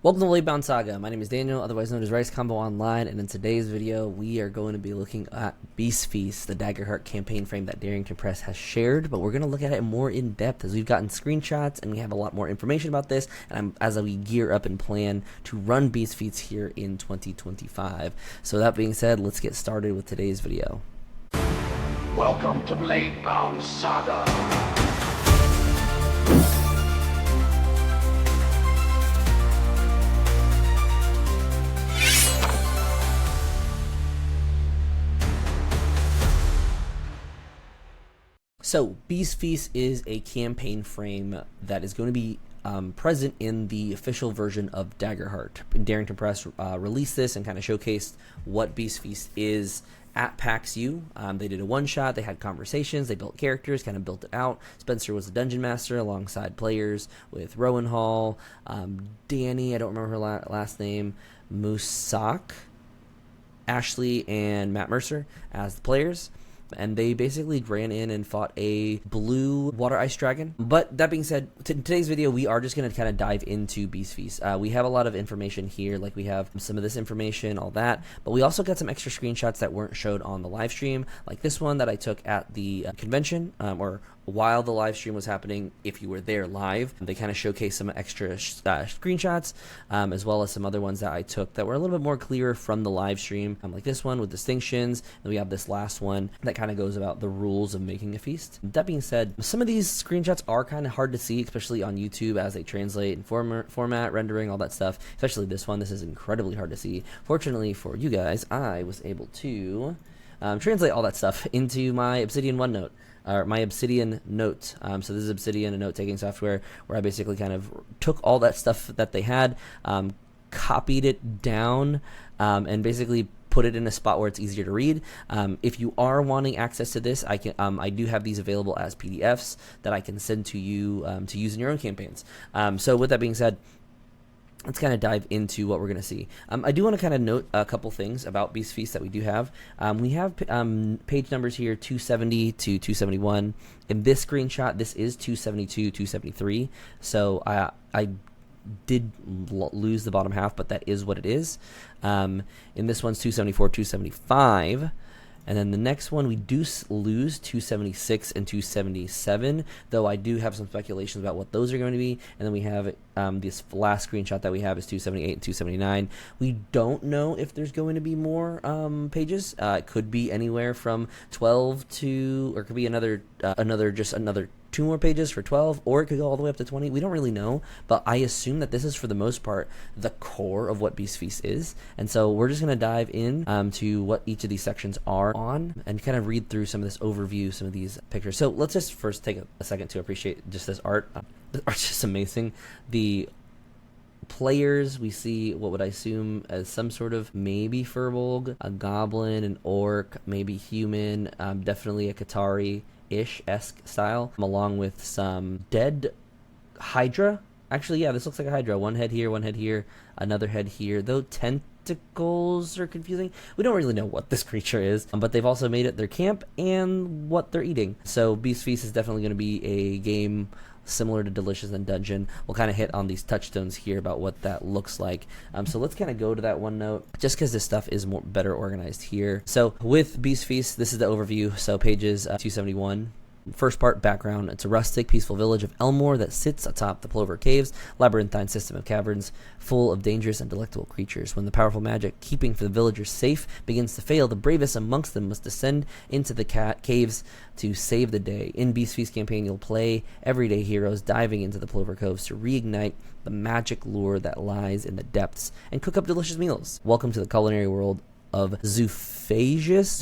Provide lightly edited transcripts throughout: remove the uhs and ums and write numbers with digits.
Welcome to Blade-Bound Saga. My name is Daniel, otherwise known as Rice Combo Online, and in today's video, we are going to be looking at Beast Feast, the Daggerheart campaign frame that Darrington Press has shared, but we're going to look at it more in depth as we've gotten screenshots and we have a lot more information about this, and as we gear up and plan to run Beast Feast here in 2025. So that being said, let's get started with today's video. Welcome to Blade-Bound Saga. So, Beast Feast is a campaign frame that is going to be present in the official version of Daggerheart. Darrington Press released this and kind of showcased what Beast Feast is at PAX U. They did a one-shot, they had conversations, they built characters, kind of built it out. Spencer was the dungeon master alongside players with Rowan Hall, Danny, I don't remember her last name, Musak, Ashley, and Matt Mercer as the players. And they basically ran in and fought a blue water ice dragon. But that being said, in today's video, we are just going to kind of dive into Beast Feast. We have a lot of information here, like we have some of this information, all that. But we also got some extra screenshots that weren't showed on the live stream, like this one that I took at the convention, or while the live stream was happening, if you were there live. They kind of showcased some extra screenshots, as well as some other ones that I took that were a little bit more clear from the live stream, like this one with distinctions. And we have this last one that kind of goes about the rules of making a feast. That being said, some of these screenshots are kind of hard to see, especially on YouTube as they translate and format, rendering, all that stuff. Especially this one. This is incredibly hard to see. Fortunately for you guys, I was able to translate all that stuff into my Obsidian OneNote. Or my Obsidian Note. So this is Obsidian, a note-taking software where I basically kind of took all that stuff that they had, copied it down, and basically put it in a spot where it's easier to read. If you are wanting access to this, I do have these available as PDFs that I can send to you to use in your own campaigns. So with that being said, let's kind of dive into what we're going to see. I do want to kind of note a couple things about Beast Feast that we do have. We have page numbers here, 270 to 271. In this screenshot, this is 272, 273. So I did lose the bottom half, but that is what it is. In this one's 274, 275. And then the next one, we do lose 276 and 277, though I do have some speculations about what those are going to be. And then we have this last screenshot that we have is 278 and 279. We don't know if there's going to be more pages. It could be anywhere from 12 to, or it could be another 2 more pages for 12, or it could go all the way up to 20. We don't really know, but I assume that this is for the most part the core of what Beast Feast is. And so we're just going to dive in to what each of these sections are on and kind of read through some of this overview, some of these pictures. So let's just first take a second to appreciate just this art. The art's just amazing. The players, we see what would I assume as some sort of maybe Furbolg, a goblin, an orc, maybe human, definitely a Qatari-esque style, along with some dead Hydra. Actually, yeah, this looks like a Hydra. One head here, another head here. Though tentacles are confusing. We don't really know what this creature is, but they've also made it their camp and what they're eating. So Beast Feast is definitely going to be a game similar to Delicious and Dungeon. We'll kind of hit on these touchstones here about what that looks like. So let's kind of go to that OneNote, just because this stuff is better organized here. So with Beast Feast, this is the overview. So pages 271. First part, background. It's a rustic, peaceful village of Elmore that sits atop the Plover Caves, labyrinthine system of caverns full of dangerous and delectable creatures. When the powerful magic keeping for the villagers safe begins to fail, the bravest amongst them must descend into the caves to save the day. In Beast Feast campaign, you'll play everyday heroes diving into the Plover Coves to reignite the magic lure that lies in the depths and cook up delicious meals. Welcome to the culinary world of Zoophagus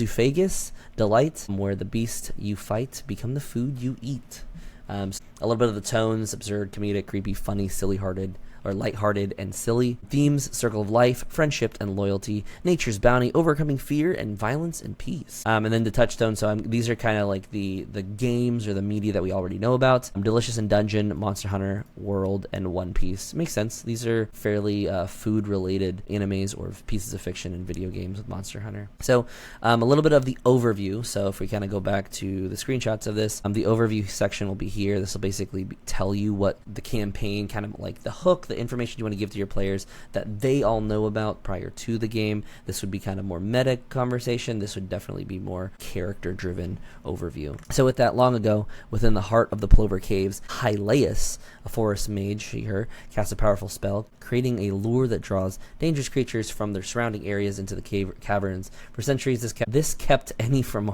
delight, where the beast you fight become the food you eat. A little bit of the tones: absurd, comedic, creepy, funny, silly-hearted, or lighthearted and silly. Themes: circle of life, friendship and loyalty, nature's bounty, overcoming fear, and violence and peace. And then the touchstone. So these are kind of like the games or the media that we already know about. Delicious and Dungeon, Monster Hunter World, and One Piece. Makes sense. These are fairly food-related animes or pieces of fiction in video games with Monster Hunter. So a little bit of the overview. So if we kind of go back to the screenshots of this, the overview section will be here. This will basically tell you what the campaign, kind of like the hook, the information you want to give to your players that they all know about prior to the game. This would be kind of more meta conversation. This would definitely be more character-driven overview. So with that, long ago, within the heart of the Plover Caves, Hylaeus, a forest mage, she/her, casts a powerful spell, creating a lure that draws dangerous creatures from their surrounding areas into the caverns. For centuries, this kept any from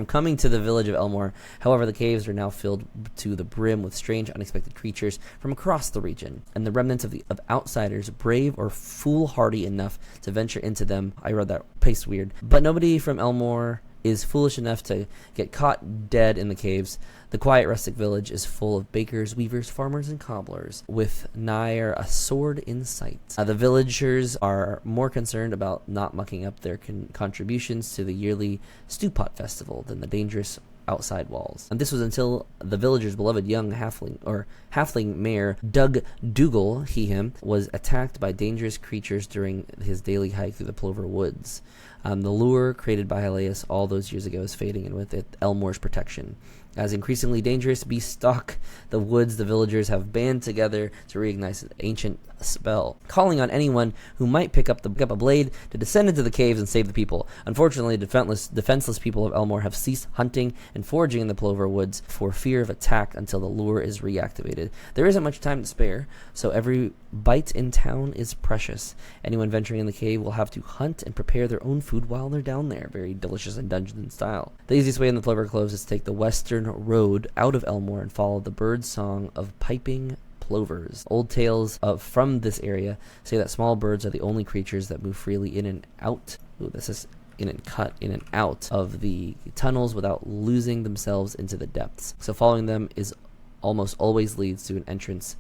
coming to the village of Elmore. However, the caves are now filled to the brim with strange, unexpected creatures from across the region, and the remnants of outsiders, brave or foolhardy enough to venture into them. I read that paced weird, but nobody from Elmore is foolish enough to get caught dead in the caves. The quiet rustic village is full of bakers, weavers, farmers, and cobblers, with nigh a sword in sight. The villagers are more concerned about not mucking up their contributions to the yearly stew pot festival than the dangerous outside walls. And this was until the villagers' beloved young halfling mare, Doug Dougal, he/him, was attacked by dangerous creatures during his daily hike through the Plover Woods. The lure created by Hylaeus all those years ago is fading, and with it, Elmore's protection. As increasingly dangerous beasts stalk the woods, the villagers have band together to reignite the ancient spell, calling on anyone who might pick up a blade to descend into the caves and save the people. Unfortunately, defenseless people of Elmore have ceased hunting and foraging in the Plover Woods for fear of attack until the lure is reactivated. There isn't much time to spare, so every bite in town is precious. Anyone venturing in the cave will have to hunt and prepare their own food while they're down there. Very delicious and dungeon style. The easiest way in the Plover Cloves is to take the western road out of Elmore and follow the bird song of piping plovers. Old tales from this area say that small birds are the only creatures that move freely in and out. Ooh, this is in and out of the tunnels without losing themselves into the depths. So following them is almost always leads to an entrance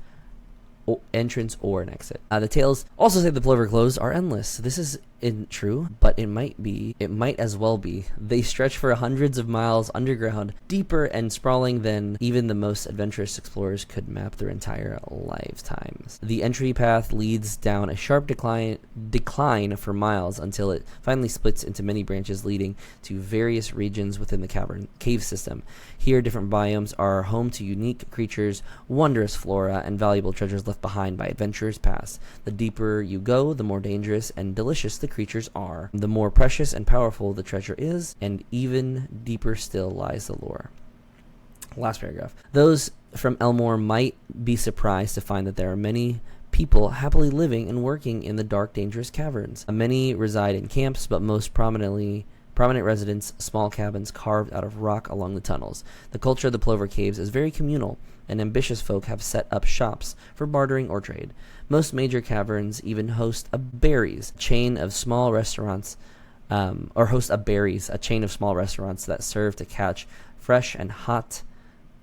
or an exit. The tales also say the Plover Cloves are endless. This is isn't true, but it might as well be. They stretch for hundreds of miles underground, deeper and sprawling than even the most adventurous explorers could map their entire lifetimes. The entry path leads down a sharp decline for miles until it finally splits into many branches leading to various regions within the cave system. Here, different biomes are home to unique creatures, wondrous flora, and valuable treasures left behind by adventurers past. The deeper you go, the more dangerous and delicious the creatures are, the more precious and powerful the treasure is, and even deeper still lies the lore. Last paragraph. Those from Elmore might be surprised to find that there are many people happily living and working in the dark, dangerous caverns. Many reside in camps, but most prominent residents, small cabins carved out of rock along the tunnels. The culture of the Plover Caves is very communal, and ambitious folk have set up shops for bartering or trade. Most major caverns even host a Berries, a chain of small restaurants that serve to catch fresh and hot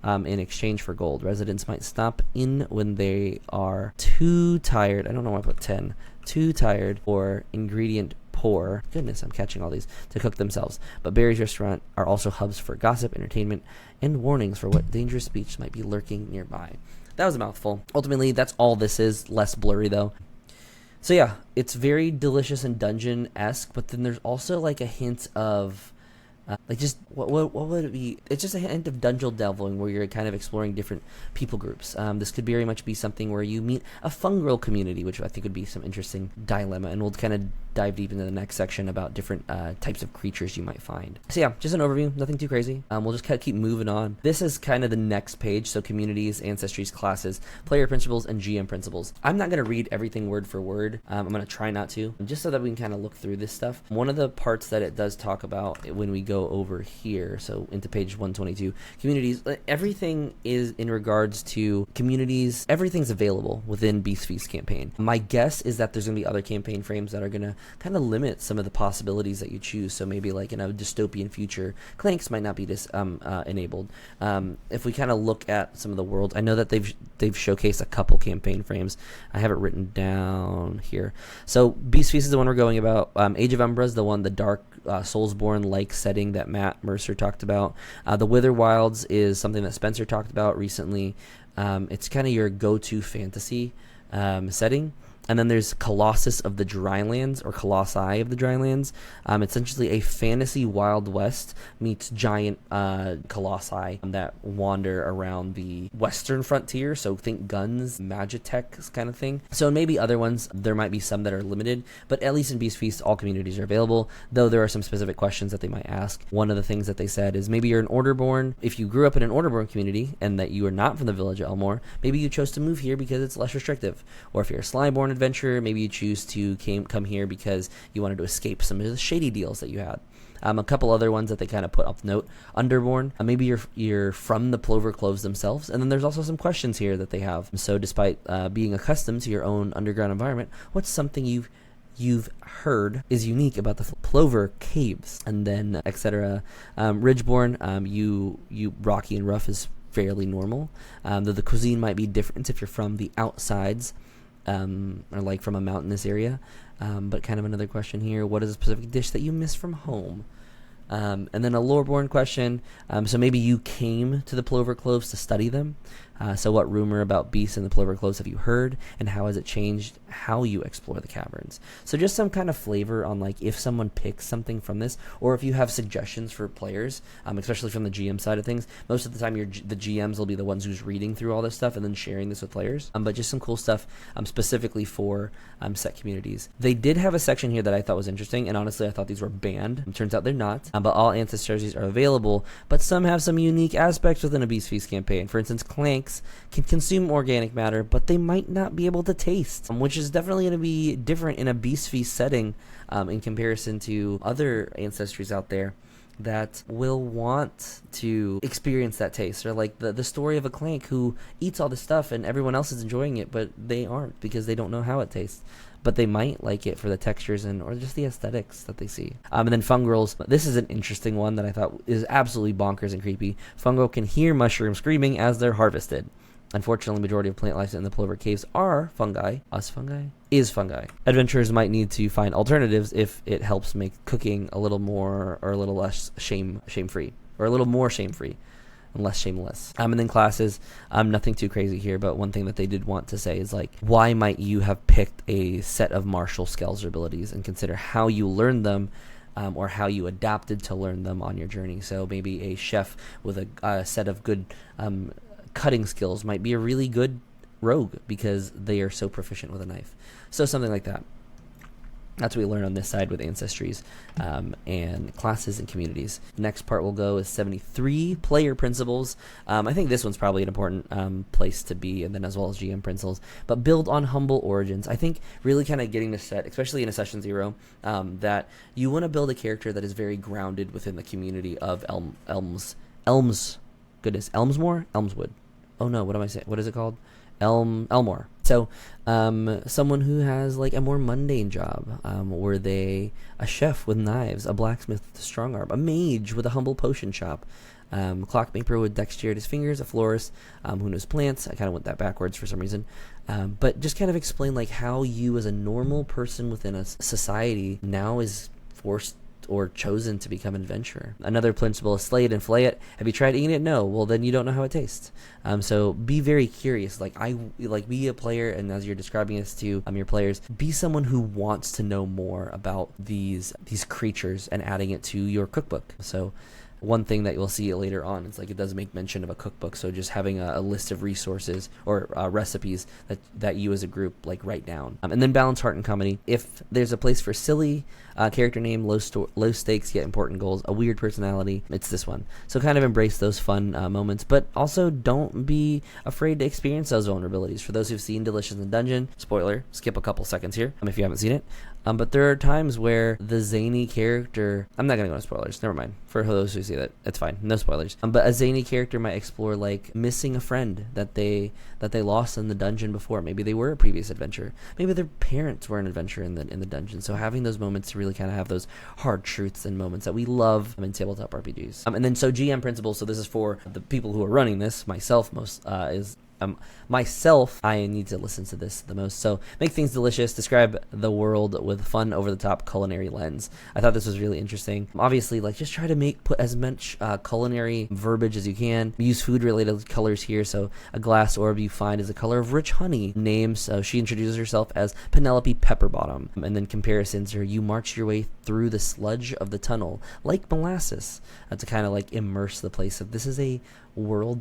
in exchange for gold. Residents might stop in when they are too tired. I don't know why I put 10. Too tired or ingredient poor. Goodness, I'm catching all these to cook themselves. But Barry's restaurant are also hubs for gossip, entertainment, and warnings for what dangerous speech might be lurking nearby. That was a mouthful. Ultimately, that's all this is. Less blurry though. So yeah, it's very delicious and dungeon-esque, but then there's also like a hint of what would it be? It's just a hint of dungeon delving where you're kind of exploring different people groups. This could very much be something where you meet a fungal community, which I think would be some interesting dilemma, and we'll kind of dive deep into the next section about different types of creatures you might find. So yeah, just an overview, nothing too crazy. We'll just kind of keep moving on. This is kind of the next page, so communities, ancestries, classes, player principles, and GM principles. I'm not going to read everything word for word. I'm going to try not to, just so that we can kind of look through this stuff. One of the parts that it does talk about when we go over here, so into page 122, communities, everything is in regards to communities, everything's available within Beast Feast campaign. My guess is that there's going to be other campaign frames that are going to kind of limit some of the possibilities that you choose. So maybe like in a dystopian future, clanks might not be enabled. If we kind of look at some of the worlds, I know that they've showcased a couple campaign frames. I have it written down here. So Beast Feast is the one we're going about. Age of Umbra is the one, the dark Soulsborne-like setting that Matt Mercer talked about. The Wither Wilds is something that Spencer talked about recently. It's kind of your go-to fantasy setting. And then there's Colossus of the Drylands, or Colossi of the Drylands. It's essentially a fantasy Wild West meets giant colossi that wander around the western frontier. So think guns, magitech kind of thing. So maybe other ones, there might be some that are limited, but at least in Beast Feast, all communities are available, though there are some specific questions that they might ask. One of the things that they said is maybe you're an Orderborn. If you grew up in an Orderborn community and that you are not from the village of Elmore, maybe you chose to move here because it's less restrictive. Or if you're a Slyborn adventurer, maybe you choose to come here because you wanted to escape some of the shady deals that you had. A couple other ones that they kind of put up note. Underborn, maybe you're from the Plover Cloves themselves, and then there's also some questions here that they have. So despite being accustomed to your own underground environment, what's something you've heard is unique about the Plover Caves? And then etc. Ridgeborn, you rocky and rough is fairly normal, though the cuisine might be different if you're from the outsides, or like from a mountainous area. But kind of another question here, what is a specific dish that you miss from home? And then a Loreborn question, so maybe you came to the Plover Cloves to study them. So what rumor about beasts in the Plover Cloves have you heard, and how has it changed how you explore the caverns? So just some kind of flavor on like if someone picks something from this, or if you have suggestions for players, especially from the GM side of things. Most of the time the GMs will be the ones who's reading through all this stuff and then sharing this with players. But just some cool stuff specifically for set communities. They did have a section here that I thought was interesting, and honestly I thought these were banned. Turns out they're not, but all Ancestries are available, but some have some unique aspects within a Beast Feast campaign. For instance, Clanks can consume organic matter, but they might not be able to taste, which is definitely going to be different in a Beast Feast setting in comparison to other Ancestries out there that will want to experience that taste. Or like the story of a Clank who eats all this stuff and everyone else is enjoying it, but they aren't because they don't know how it tastes. But they might like it for the textures or just the aesthetics that they see. And then Fungrels. This is an interesting one that I thought is absolutely bonkers and creepy. Fungrel can hear mushrooms screaming as they're harvested. Unfortunately, majority of plant life in the Plover Caves are fungi. Is fungi. Adventurers might need to find alternatives if it helps make cooking a little more or a little less shame-free. Or a little more shame-free. And less shameless. And then classes, nothing too crazy here, but one thing that they did want to say is like, why might you have picked a set of martial skills or abilities, and consider how you learned them, or how you adapted to learn them on your journey. So maybe a chef with a set of good cutting skills might be a really good rogue because they are so proficient with a knife. So something like that. That's what we learn on this side with Ancestries and classes and communities. Next part we'll go is 73 player principles. I think this one's probably an important place to be, and then as well as GM principles. But build on humble origins. I think really kind of getting the set, especially in a Session 0, that you want to build a character that is very grounded within the community of Elmswood. Oh no, what am I saying? What is it called? Elmore. So, someone who has like a more mundane job. Were they a chef with knives, a blacksmith with a strong arm, a mage with a humble potion shop, clockmaker with dexterity fingers, a florist who knows plants. I kind of went that backwards for some reason. But just kind of explain like how you as a normal person within a society now is forced or chosen to become an adventurer. Another principle is slay it and flay it. Have you tried eating it? No. Well, then you don't know how it tastes. So be very curious. Be a player, and as you're describing this to your players, be someone who wants to know more about these creatures and adding it to your cookbook. So one thing that you'll see later on is like it does make mention of a cookbook, so just having a list of resources or recipes that you as a group like write down. And then balance heart and comedy. If there's a place for silly character name, low stakes yet important goals, a weird personality, it's this one. So kind of embrace those fun moments, but also don't be afraid to experience those vulnerabilities. For those who've seen Delicious in the Dungeon, spoiler, skip a couple seconds here if you haven't seen it. But there are times where the zany character, I'm not going to go into spoilers, never mind. For those who see that, it's fine, no spoilers. But a zany character might explore like missing a friend that they lost in the dungeon before. Maybe they were a previous adventurer. Maybe their parents were an adventurer in the dungeon. So having those moments to really kind of have those hard truths and moments that we love in tabletop RPGs. And then so GM principles, so this is for the people who are running this, myself is myself, I need to listen to this the most. So make things delicious, describe the world with fun, over-the-top culinary lens. I thought this was really interesting. Obviously, like, just try to put as much culinary verbiage as you can. Use food-related colors here. So a glass orb you find is a color of rich honey. Names, she introduces herself as Penelope Pepperbottom. And then comparisons are, you march your way through the sludge of the tunnel like molasses, to kind of like immerse the place of this is a world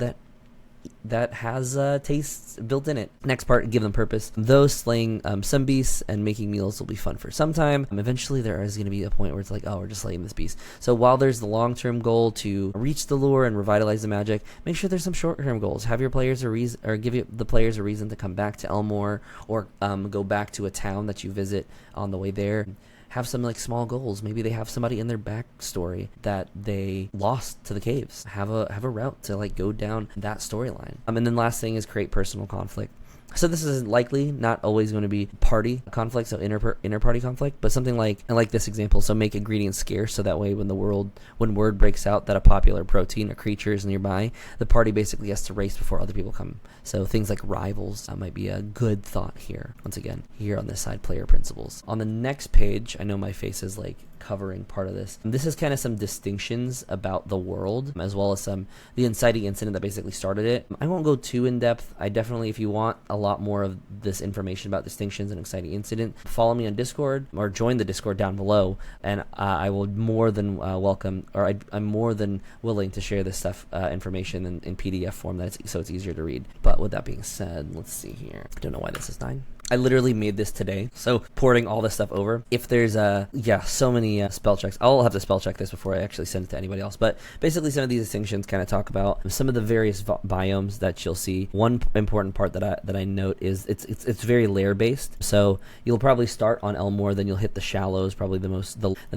that has tastes built in it. Next part, give them purpose. Though slaying some beasts and making meals will be fun for some time, eventually there is going to be a point where it's like, oh, we're just slaying this beast. So while there's the long-term goal to reach the lure and revitalize the magic, make sure there's some short-term goals. Have your players give the players a reason to come back to Elmore, or go back to a town that you visit on the way there. Have some like small goals. Maybe they have somebody in their backstory that they lost to the caves. Have a route to like go down that storyline. And then last thing is create personal conflict. So this is likely not always going to be party conflict, so inner party conflict, but something like, I like this example, so make ingredients scarce, so that way when word breaks out that a popular protein or creature is nearby, the party basically has to race before other people come. So things like rivals might be a good thought here. Once again, here on this side, player principles. On the next page, I know my face is like covering part of this. This is kind of some distinctions about the world, as well as the inciting incident that basically started it. I won't go too in depth. I definitely, if you want a lot more of this information about distinctions and inciting incident, follow me on Discord or join the Discord down below, and I will more than welcome, or I'm more than willing to share this stuff, information in PDF form, so it's easier to read. But with that being said, let's see here. I don't know why this is 9. I literally made this today, so porting all this stuff over. If there's so many spell checks, I'll have to spell check this before I actually send it to anybody else. But basically, some of these distinctions kind of talk about some of the various biomes that you'll see. One important part that I note is it's very layer based. So you'll probably start on Elmore, then you'll hit the Shallows, probably then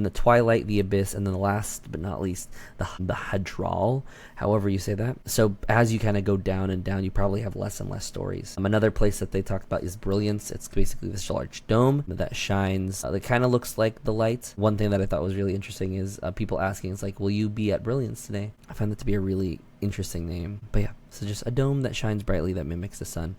the Twilight, the Abyss, and then the last but not least the Hadral, however you say that. So as you kind of go down and down, you probably have less and less stories. Another place that they talked about is Brilliance. It's basically this large dome that shines. That kind of looks like the light. One thing that I thought was really interesting is people asking, it's like, will you be at Brilliance today? I find that to be a really interesting name. But yeah, so just a dome that shines brightly that mimics the sun.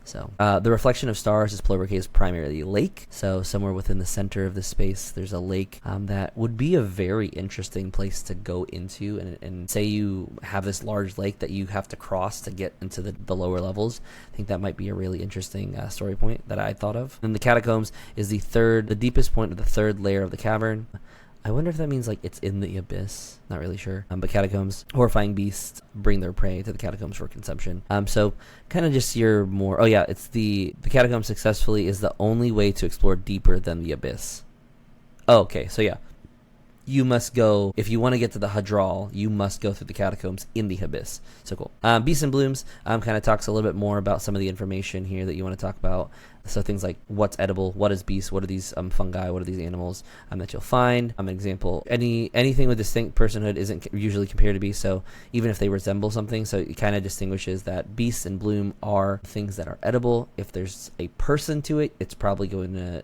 So the reflection of stars is lowercase primarily lake. So somewhere within the center of the space, there's a lake that would be a very interesting place to go into. And say you have this large lake that you have to cross to get into the lower levels. I think that might be a really interesting story point that I thought of. And the catacombs is the deepest point of the third layer of the cavern. I wonder if that means like it's in the abyss. Not really sure. But catacombs, horrifying beasts bring their prey to the catacombs for consumption. So kind of just your more. Oh yeah, it's the catacombs successfully is the only way to explore deeper than the abyss. Oh, okay, so yeah. You must go, if you want to get to the Hadral, you must go through the catacombs in the abyss. So cool. Beasts and Blooms kind of talks a little bit more about some of the information here that you want to talk about. So things like what's edible, what is beast, what are these fungi, what are these animals that you'll find. An example, anything with distinct personhood isn't usually compared to beast, so even if they resemble something, so it kind of distinguishes that beasts and bloom are things that are edible. If there's a person to it, it's probably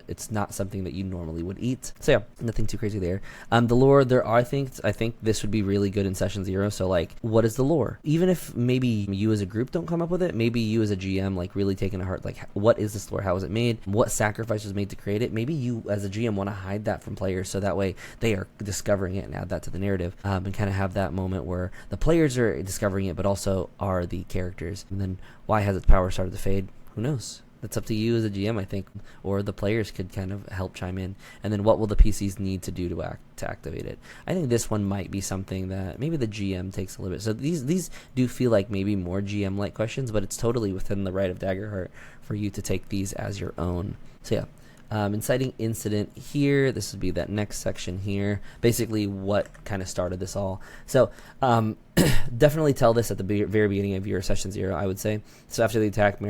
it's not something that you normally would eat. So yeah, nothing too crazy there. The lore, I think this would be really good in session 0. So like, what is the lore? Even if maybe you as a group don't come up with it, maybe you as a GM like really taking to heart, like, what is this lore? How was it made? What sacrifice was made to create it? Maybe you as a GM want to hide that from players, so that way they are discovering it and add that to the narrative, and kind of have that moment where the players are discovering it, but also are the characters. And then why has its power started to fade? Who knows? That's up to you as a GM, I think, or the players could kind of help chime in. And then what will the PCs need to do to activate it? I think this one might be something that maybe the GM takes a little bit. So these do feel like maybe more GM-like questions, but it's totally within the right of Daggerheart for you to take these as your own. So yeah. Inciting incident here. This would be that next section here. Basically, what kind of started this all. So, definitely tell this at the very beginning of your session 0, I would say. So after the attack,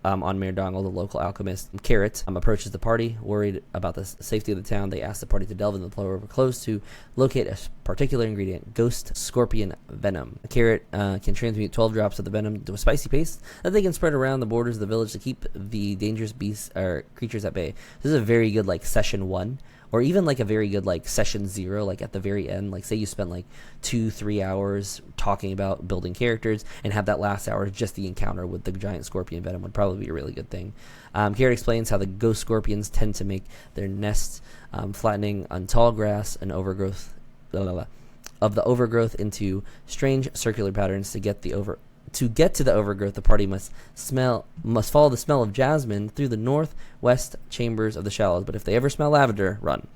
on Mayor Dongle, the local alchemist, Carrot approaches the party. Worried about the safety of the town, they ask the party to delve into the lower clothes to locate a particular ingredient, ghost scorpion venom. Carrot can transmute 12 drops of the venom to a spicy paste that they can spread around the borders of the village to keep the dangerous beasts or creatures at bay. This is a very good like session 1 or even like a very good like session 0, like at the very end, like say you spent like 2-3 hours talking about building characters and have that last hour just the encounter with the giant scorpion venom would probably be a really good thing. Garrett explains how the ghost scorpions tend to make their nests flattening on tall grass and overgrowth of the overgrowth into strange circular patterns. To get to the overgrowth, the party must follow the smell of jasmine through the northwest chambers of the shallows. But if they ever smell lavender, run.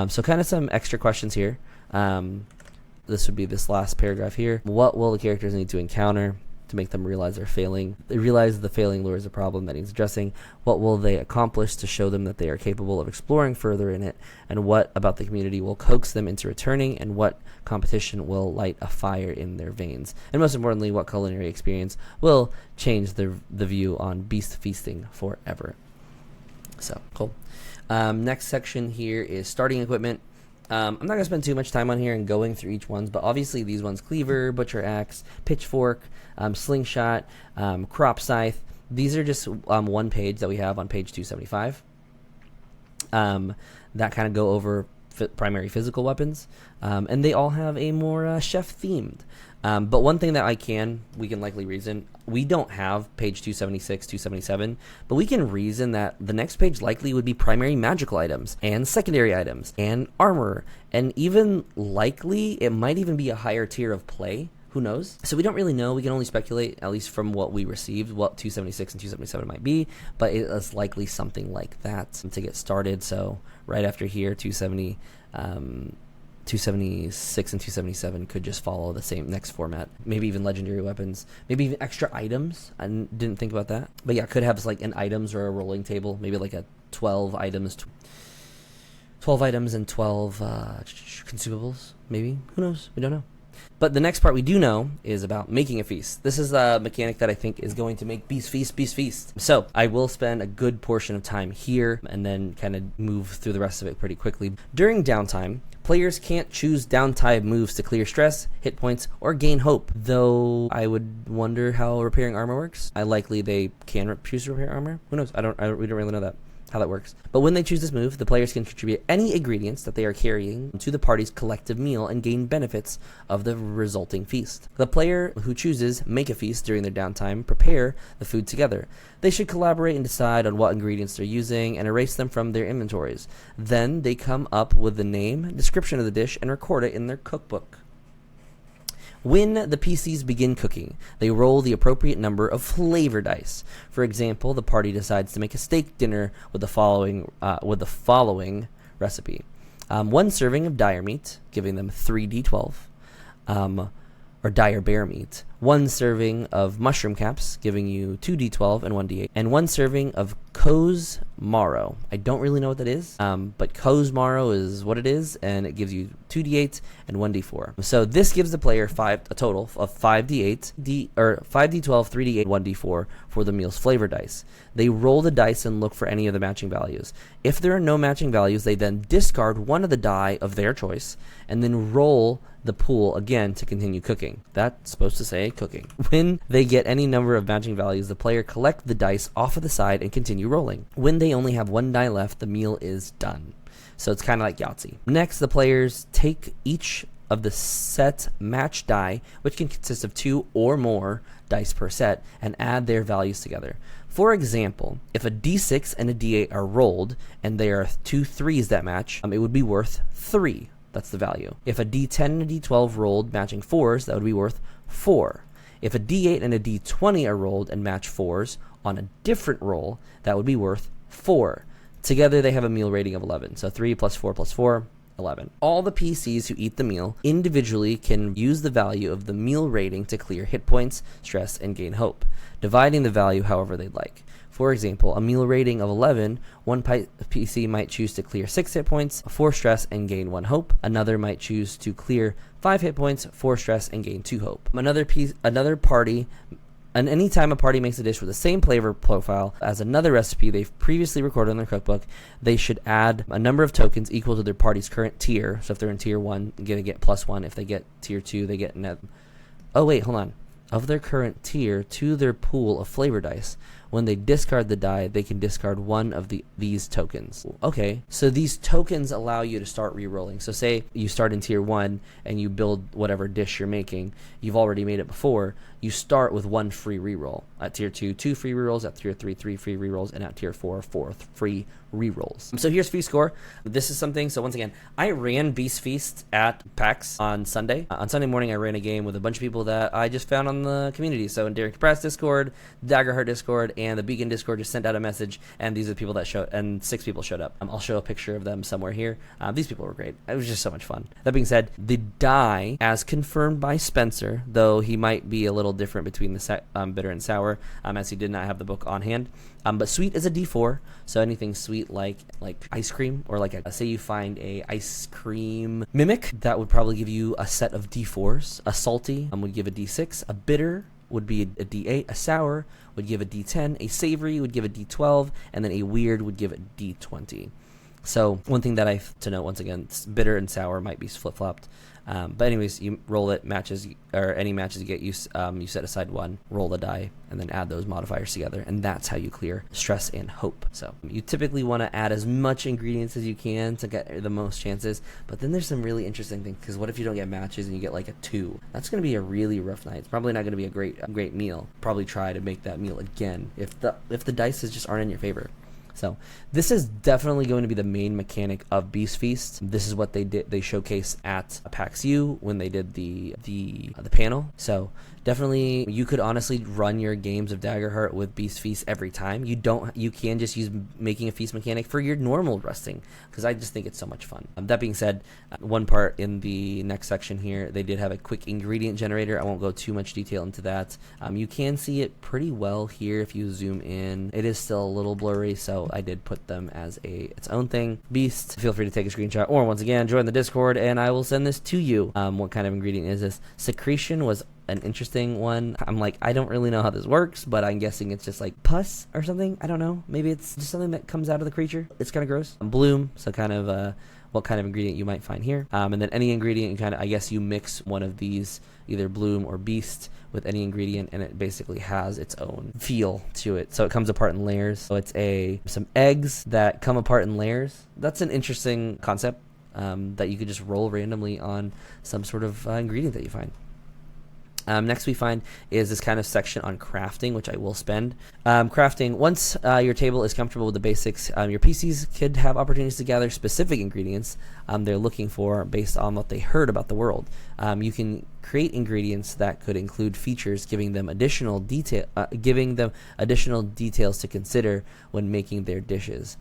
So kind of some extra questions here. This would be this last paragraph here. What will the characters need to encounter to make them realize they're failing? They realize the failing lure is a problem that needs addressing. What will they accomplish to show them that they are capable of exploring further in it? And what about the community will coax them into returning? And what competition will light a fire in their veins? And most importantly, what culinary experience will change the view on beast feasting forever? So, cool. Next section here is starting equipment. I'm not going to spend too much time on here and going through each ones, but obviously these ones, cleaver, butcher axe, pitchfork, slingshot, crop scythe, these are just one page that we have on page 275 that kind of go over primary physical weapons, and they all have a more chef-themed. But one thing that we can likely reason, we don't have page 276, 277, but we can reason that the next page likely would be primary magical items and secondary items and armor, and even likely it might even be a higher tier of play. Who knows? So we don't really know. We can only speculate, at least from what we received, what 276 and 277 might be, but it is likely something like that to get started. So right after here, 276 and 277 could just follow the same next format. Maybe even legendary weapons, maybe even extra items. I didn't think about that, but yeah, could have like an items or a rolling table, maybe like a 12 items and 12 consumables. Maybe, who knows? We don't know. But the next part we do know is about making a feast. This is a mechanic that I think is going to make beast feast. So I will spend a good portion of time here and then kind of move through the rest of it pretty quickly. During downtime, players can't choose downtime moves to clear stress, hit points, or gain hope. Though I would wonder how repairing armor works. Likely they can choose to repair armor. Who knows? We don't really know how that works. But when they choose this move, the players can contribute any ingredients that they are carrying to the party's collective meal and gain benefits of the resulting feast. The player who chooses make a feast during their downtime prepare the food together. They should collaborate and decide on what ingredients they're using and erase them from their inventories. Then they come up with the name, description of the dish, and record it in their cookbook. When the PCs begin cooking, they roll the appropriate number of flavor dice. For example, the party decides to make a steak dinner with the following recipe: 1 serving of dire meat, giving them 3d12, or dire bear meat. 1 serving of mushroom caps, giving you 2d12 and 1d8, and 1 serving of coz marrow. I don't really know what that is, but coz marrow is what it is, and it gives you 2d8 and 1d4. So this gives the player a total of 5d8, 5d12, 3d8, 1d4 for the meal's flavor dice. They roll the dice and look for any of the matching values. If there are no matching values, they then discard one of the die of their choice and then roll the pool again to continue cooking. That's supposed to say cooking. When they get any number of matching values, the player collect the dice off of the side and continue rolling. When they only have 1 die left, the meal is done. So it's kind of like Yahtzee. Next, the players take each of the set match die, which can consist of 2 or more dice per set, and add their values together. For example, if a d6 and a d8 are rolled and there are 2 3s that match, it would be worth 3. That's the value. If a d10 and a d12 rolled matching 4s, that would be worth 4. If a d8 and a d20 are rolled and match 4s on a different roll, that would be worth 4. Together they have a meal rating of 11. So 3 plus 4 plus 4, 11. All the PCs who eat the meal individually can use the value of the meal rating to clear hit points, stress, and gain hope, dividing the value however they'd like. For example, a meal rating of 11, one PC might choose to clear 6 hit points, 4 stress, and gain 1 hope. Another might choose to clear 5 hit points, 4 stress, and gain 2 hope. And anytime a party makes a dish with the same flavor profile as another recipe they've previously recorded in their cookbook, they should add a number of tokens equal to their party's current tier. So if they're in tier 1, they get +1. If they get tier 2, they get of their current tier to their pool of flavor dice. When they discard the die, they can discard one of these tokens. Okay, so these tokens allow you to start re-rolling. So say you start in tier 1 and you build whatever dish you're making. You've already made it before. You start with 1 free reroll. At tier 2, 2 free rerolls. At tier 3, 3 free rerolls. And at tier 4, 4 free rerolls. So here's feast score. This is something. So once again, I ran Beast Feast at PAX on Sunday. On Sunday morning, I ran a game with a bunch of people that I just found on the community. So in Daring to Press Discord, Daggerheart Discord, and the Beacon Discord just sent out a message, and these are the people that showed, and 6 people showed up. I'll show a picture of them somewhere here. These people were great. It was just so much fun. That being said, the die, as confirmed by Spencer, though he might be a little different between the bitter and sour, as he did not have the book on hand. But sweet is a D4, so anything sweet like ice cream, or like say you find a ice cream mimic, that would probably give you a set of D4s. A salty would give a D6. A bitter would be a D8. A sour would give a D10. A savory would give a D12, and then a weird would give a D20. So one thing that I have to note, once again, bitter and sour might be flip-flopped. But anyways, you roll it, matches, or any matches you get, you set aside 1, roll the die, and then add those modifiers together, and that's how you clear stress and hope. So you typically want to add as much ingredients as you can to get the most chances, but then there's some really interesting things, because what if you don't get matches and you get like a 2? That's going to be a really rough night. It's probably not going to be a great meal. Probably try to make that meal again if the dice just aren't in your favor. So this is definitely going to be the main mechanic of Beast Feast. This is what they did. They showcased at PAX U when they did the panel. So definitely, you could honestly run your games of Daggerheart with Beast Feast every time. You can just use making a feast mechanic for your normal resting, because I just think it's so much fun. That being said, one part in the next section here, they did have a quick ingredient generator. I won't go too much detail into that. You can see it pretty well here if you zoom in. It is still a little blurry, so I did put them as its own thing. Beast, feel free to take a screenshot, or once again, join the Discord and I will send this to you. What kind of ingredient is this? Secretion was an interesting one. I'm like, I don't really know how this works, but I'm guessing it's just like pus or something. I don't know. Maybe it's just something that comes out of the creature. It's kind of gross. Bloom, so kind of what kind of ingredient you might find here. And then any ingredient, you kind of, I guess you mix one of these, either bloom or beast, with any ingredient, and it basically has its own feel to it. So it comes apart in layers. So it's some eggs that come apart in layers. That's an interesting concept that you could just roll randomly on some sort of ingredient that you find. Next we find is this kind of section on crafting, which I will spend. Crafting, once your table is comfortable with the basics, your PCs could have opportunities to gather specific ingredients they're looking for based on what they heard about the world. You can create ingredients that could include features giving them additional details to consider when making their dishes.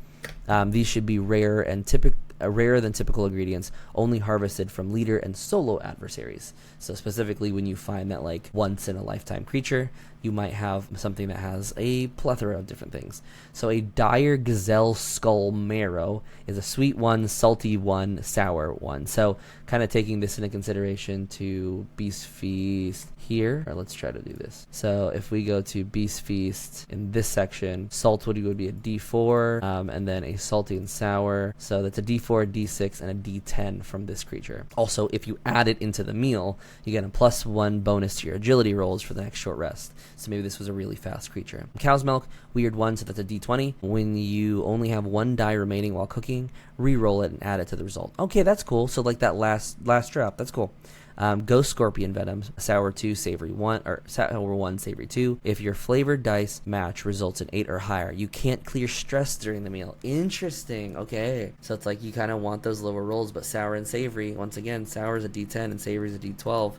These should be rarer than typical ingredients, only harvested from leader and solo adversaries. So specifically, when you find that like once in a lifetime creature, you might have something that has a plethora of different things. So a dire gazelle skull marrow is a sweet one, salty one, sour one. So kind of taking this into consideration to Beast Feast here. Or let's try to do this. So if we go to Beast Feast in this section, salt would be a D4, and then a salty and sour. So that's a D4, a D6, and a D10 from this creature. Also, if you add it into the meal, you get a +1 bonus to your agility rolls for the next short rest. So maybe this was a really fast creature. Cow's milk, weird one, so that's a D20. When you only have 1 die remaining while cooking, re-roll it and add it to the result. Okay, that's cool. So like that last drop, that's cool. Ghost Scorpion Venom, Sour 2, Savory 1, or Sour 1, Savory 2. If your flavored dice match results in 8 or higher, you can't clear stress during the meal. Interesting. Okay. So it's like you kind of want those lower rolls, but sour and savory, once again, sour is a D10 and savory is a D12.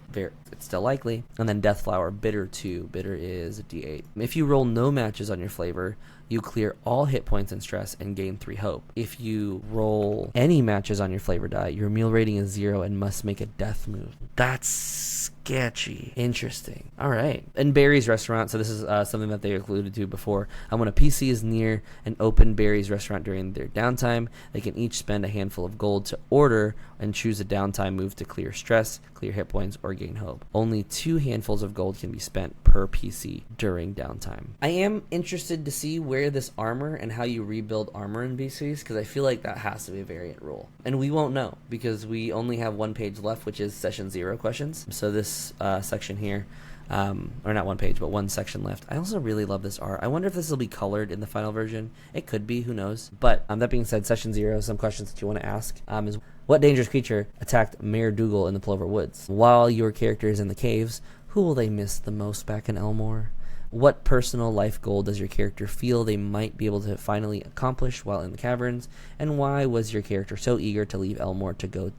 It's still likely. And then Death Flower, Bitter 2. Bitter is a D8. If you roll no matches on your flavor, you clear all hit points and stress and gain 3 hope. If you roll any matches on your flavor die, your meal rating is 0 and must make a death move. That's sketchy. Interesting. All right. And Barry's Restaurant. So this is something that they alluded to before. When a PC is near an open Barry's Restaurant during their downtime, they can each spend a handful of gold to order and choose a downtime move to clear stress, clear hit points, or gain hope. Only 2 handfuls of gold can be spent per PC during downtime. I am interested to see where this armor and how you rebuild armor in BCs, because I feel like that has to be a variant rule. And we won't know because we only have 1 page left, which is session 0 questions. So this section here, or not one page, but one section left. I also really love this art. I wonder if this will be colored in the final version. It could be, who knows. But that being said, session 0, some questions that you want to ask is, what dangerous creature attacked Mayor Dougal in the Plover Woods? While your character is in the caves, who will they miss the most back in Elmore? What personal life goal does your character feel they might be able to finally accomplish while in the caverns? And why was your character so eager to leave Elmore to go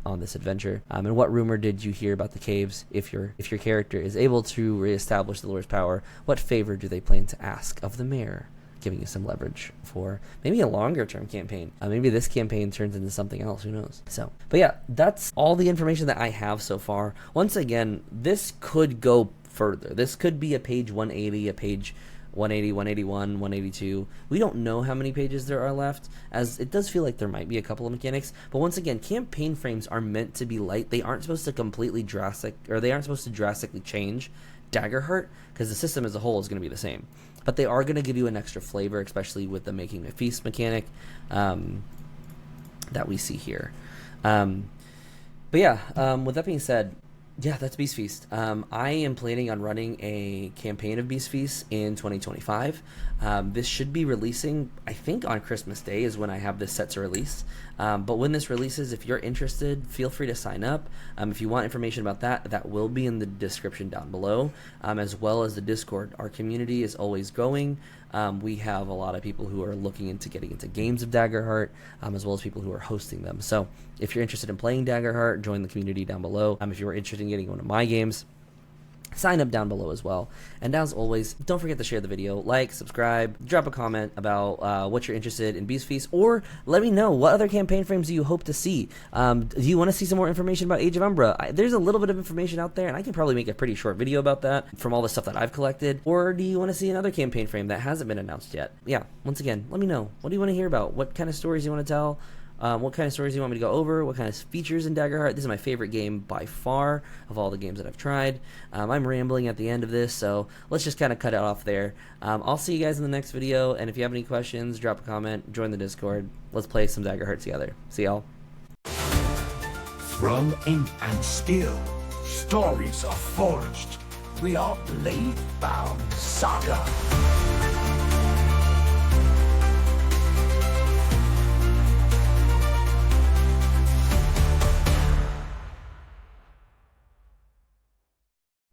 on this adventure? And what rumor did you hear about the caves? If your character is able to reestablish the Lord's power, what favor do they plan to ask of the mayor? Giving you some leverage for maybe a longer term campaign. Maybe this campaign turns into something else, who knows? So, but yeah, that's all the information that I have so far. Once again, this could go further. This could be a page 180, a page 180, 181, 182. We don't know how many pages there are left, as it does feel like there might be a couple of mechanics. But once again, campaign frames are meant to be light. They aren't supposed to they aren't supposed to drastically change Daggerheart, because the system as a whole is going to be the same. But they are going to give you an extra flavor, especially with the making a feast mechanic that we see here. But yeah, with that being said, yeah, that's Beast Feast. I am planning on running a campaign of Beast Feast in 2025. This should be releasing, I think, on Christmas Day is when I have this set to release. But when this releases, if you're interested, feel free to sign up. If you want information about that, that will be in the description down below, as well as the Discord. Our community is always growing. We have a lot of people who are looking into getting into games of Daggerheart, as well as people who are hosting them. So if you're interested in playing Daggerheart, join the community down below. If you're interested in getting one of my games, sign up down below as well. And as always, don't forget to share the video, like, subscribe, drop a comment about what you're interested in Beast Feast, or let me know what other campaign frames do you hope to see. Do you want to see some more information about Age of Umbra? There's a little bit of information out there, and I can probably make a pretty short video about that from all the stuff that I've collected. Or do you want to see another campaign frame that hasn't been announced yet? Yeah, once again, let me know. What do you want to hear about? What kind of stories you want to tell? What kind of stories do you want me to go over? What kind of features in Daggerheart? This is my favorite game by far of all the games that I've tried. I'm rambling at the end of this, so let's just kind of cut it off there. I'll see you guys in the next video, and if you have any questions, drop a comment, join the Discord. Let's play some Daggerheart together. See y'all. From ink and steel, stories are forged. We are Blade-bound Saga.